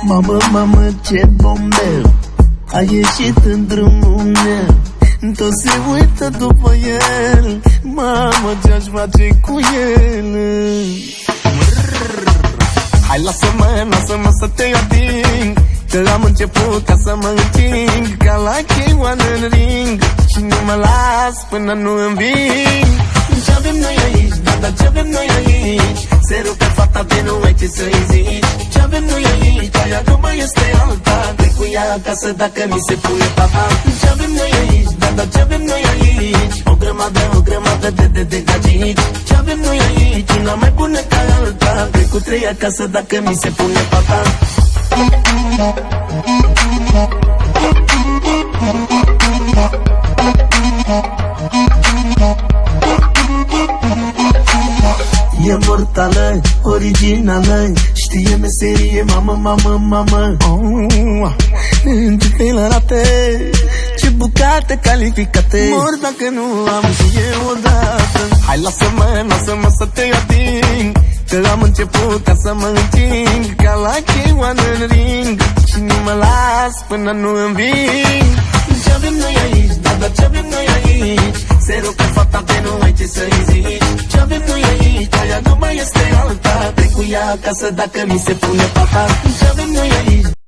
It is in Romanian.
Mamă, mamă, ce bombeu a ieșit în drumul meu. Toți se uită după el. Mamă, ce-aș face cu el? Hai, lasă-mă să te ating, că am început ca să mă înting, ca la K1 în ring, și nu mă las până nu înving. Ce avem noi aici, da, ce avem noi aici? Se rupe fata de nu ai ce să-i zici. Ce avem noi aici, aia nu mai este alta, trec cu ea acasă dacă mi se pune papa. Ce avem noi aici, da, ce avem noi aici? O grămadă de gagici. Ce avem noi aici, una mai bună ca alta, trec cu trei acasă dacă mi se pune papa. E mortală, originală, știe meserie, mamă. Ce fei la rate, ce bucate calificate, mor dacă nu am și eu odată. Hai, lasă-mă să te ating, că am început ca să mă înting, ca la K1 în ring, și nu mă las până nu înving. Ce avem noi aici, da, ce avem noi aici? Se rupe fata de nu ai ce să-i zici. Ce avem noi aici, aia nu mai este alta, trec cu ea acasă dacă mi se pune pata. Ce avem noi aici?